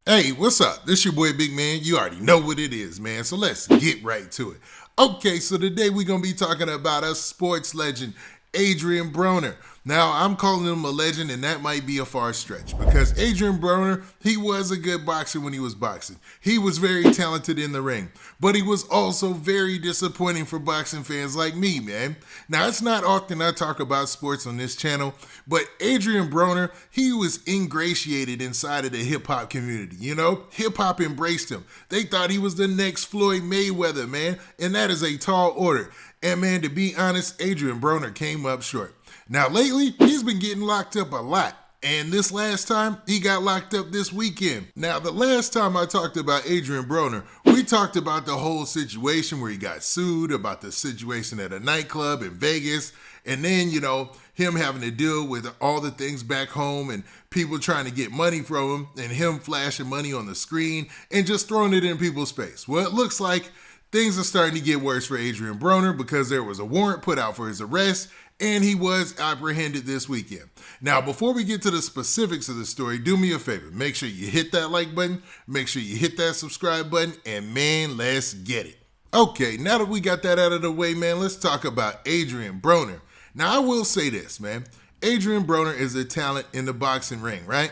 Hey, what's up? This your boy Big Man. You already know what it is, man. So let's get right to it. Okay, so today we're going to be talking about a sports legend, Adrien Broner. Now, I'm calling him a legend, and that might be a far stretch because Adrien Broner, he was a good boxer when he was boxing. He was very talented in the ring, but he was also very disappointing for boxing fans like me, man. Now, it's not often I talk about sports on this channel, but Adrien Broner, he was ingratiated inside of the hip-hop community, you know? Hip-hop embraced him. They thought he was the next Floyd Mayweather, man, and that is a tall order. And man, to be honest, Adrien Broner came up short. Now, lately, he's been getting locked up a lot. And this last time, he got locked up this weekend. Now, the last time I talked about Adrien Broner, we talked about the whole situation where he got sued, about the situation at a nightclub in Vegas, and then, you know, him having to deal with all the things back home and people trying to get money from him and him flashing money on the screen and just throwing it in people's face. Well, it looks like things are starting to get worse for Adrien Broner because there was a warrant put out for his arrest and he was apprehended this weekend. Now, before we get to the specifics of the story, do me a favor. Make sure you hit that like button, make sure you hit that subscribe button, and man, let's get it. Okay, now that we got that out of the way, man, let's talk about Adrien Broner. Now, I will say this, man. Adrien Broner is a talent in the boxing ring, right?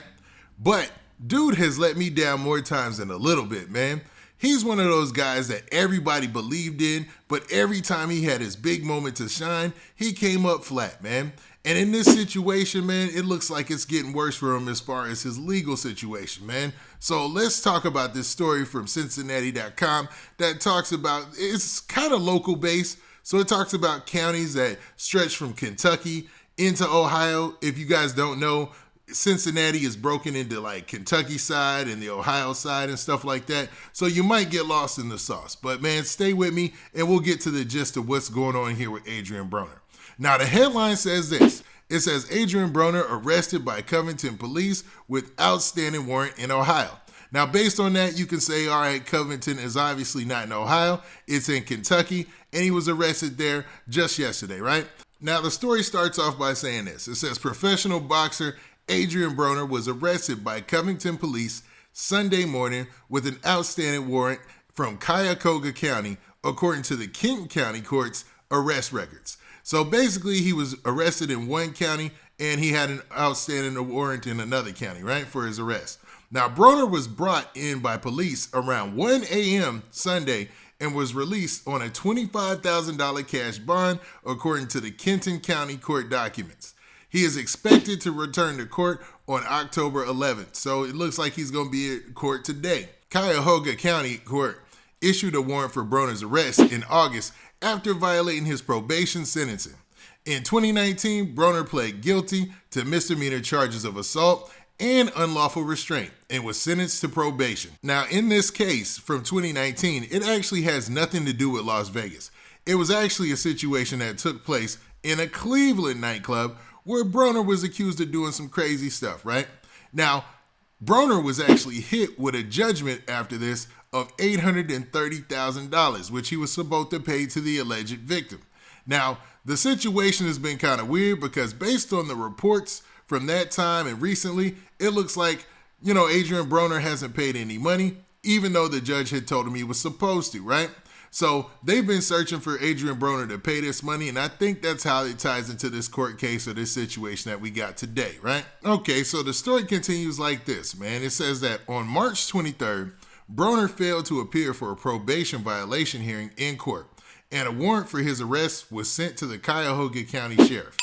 But dude has let me down more times than a little bit, man. He's one of those guys that everybody believed in, but every time he had his big moment to shine, he came up flat, man. And in this situation, man, it looks like it's getting worse for him as far as his legal situation, man. So let's talk about this story from Cincinnati.com that talks about, it's kind of local based, so it talks about counties that stretch from Kentucky into Ohio. If you guys don't know, Cincinnati is broken into like Kentucky side and the Ohio side and stuff like that. So you might get lost in the sauce. But man, stay with me and we'll get to the gist of what's going on here with Adrien Broner. Now the headline says this. It says Adrien Broner arrested by Covington police with outstanding warrant in Ohio. Now based on that, you can say, all right, Covington is obviously not in Ohio. It's in Kentucky and he was arrested there just yesterday, right? Now the story starts off by saying this. It says professional boxer Adrien Broner was arrested by Covington police Sunday morning with an outstanding warrant from Cuyahoga County, according to the Kenton County Court's arrest records. So basically, he was arrested in one county and he had an outstanding warrant in another county, right, for his arrest. Now, Broner was brought in by police around 1 a.m. Sunday and was released on a $25,000 cash bond, according to the Kenton County Court documents. He is expected to return to court on October 11th, so it looks like he's going to be at court today. Cuyahoga County Court issued a warrant for Broner's arrest in August after violating his probation sentencing. In 2019, Broner pled guilty to misdemeanor charges of assault and unlawful restraint and was sentenced to probation. Now, in this case from 2019, it actually has nothing to do with Las Vegas. It was actually a situation that took place in a Cleveland nightclub where Broner was accused of doing some crazy stuff, right? Now, Broner was actually hit with a judgment after this of $830,000, which he was supposed to pay to the alleged victim. Now, the situation has been kind of weird because based on the reports from that time and recently, it looks like, you know, Adrien Broner hasn't paid any money, even though the judge had told him he was supposed to, right? So they've been searching for Adrien Broner to pay this money, and I think that's how it ties into this court case or this situation that we got today, right? Okay, so the story continues like this, man. It says that on March 23rd, Broner failed to appear for a probation violation hearing in court, and a warrant for his arrest was sent to the Cuyahoga County Sheriff.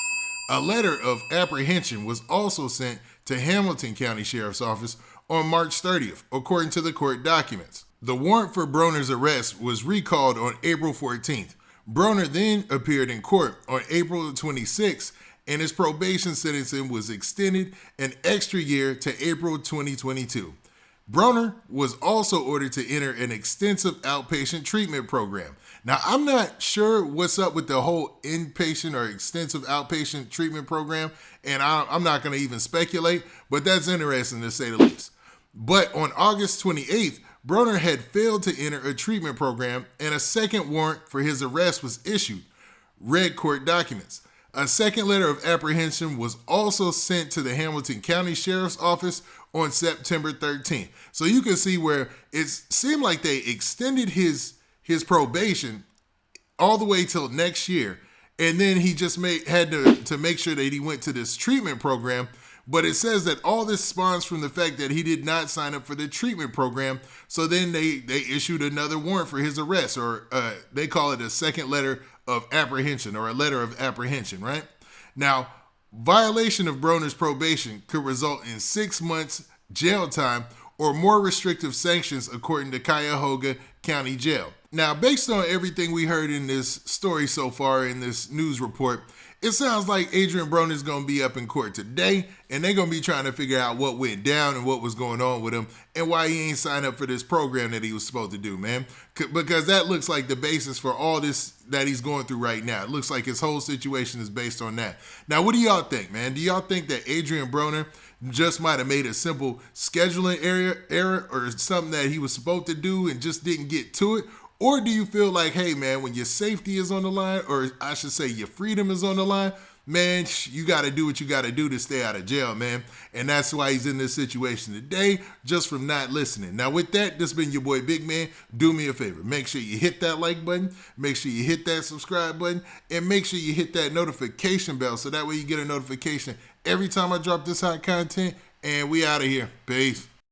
A letter of apprehension was also sent to Hamilton County Sheriff's Office on March 30th, according to the court documents. The warrant for Broner's arrest was recalled on April 14th. Broner then appeared in court on April 26th, and his probation sentencing was extended an extra year to April 2022. Broner was also ordered to enter an extensive outpatient treatment program. Now, I'm not sure what's up with the whole inpatient or extensive outpatient treatment program, and I'm not going to even speculate, but that's interesting to say the least. But on August 28th, Broner had failed to enter a treatment program and a second warrant for his arrest was issued, read court documents. A second letter of apprehension was also sent to the Hamilton County Sheriff's Office on September 13th. So you can see where it seemed like they extended his probation all the way till next year, and then he just had to make sure that he went to this treatment program. But it says that all this spawns from the fact that he did not sign up for the treatment program. So then they issued another warrant for his arrest, or they call it a second letter of apprehension, or a letter of apprehension, right? Now, violation of Broner's probation could result in 6 months jail time or more restrictive sanctions, according to Cuyahoga County Jail. Now, based on everything we heard in this story so far in this news report, it sounds like Adrien Broner is going to be up in court today, and they're going to be trying to figure out what went down and what was going on with him and why he ain't signed up for this program that he was supposed to do, man. Because that looks like the basis for all this that he's going through right now. It looks like his whole situation is based on that. Now, what do y'all think, man? Do y'all think that Adrien Broner just might have made a simple scheduling error or something that he was supposed to do and just didn't get to it? Or do you feel like, hey, man, when your safety is on the line, or I should say your freedom is on the line, man, you got to do what you got to do to stay out of jail, man. And that's why he's in this situation today, just from not listening. Now, with that, this has been your boy Big Man. Do me a favor. Make sure you hit that like button. Make sure you hit that subscribe button. And make sure you hit that notification bell so that way you get a notification every time I drop this hot content. And we out of here. Peace.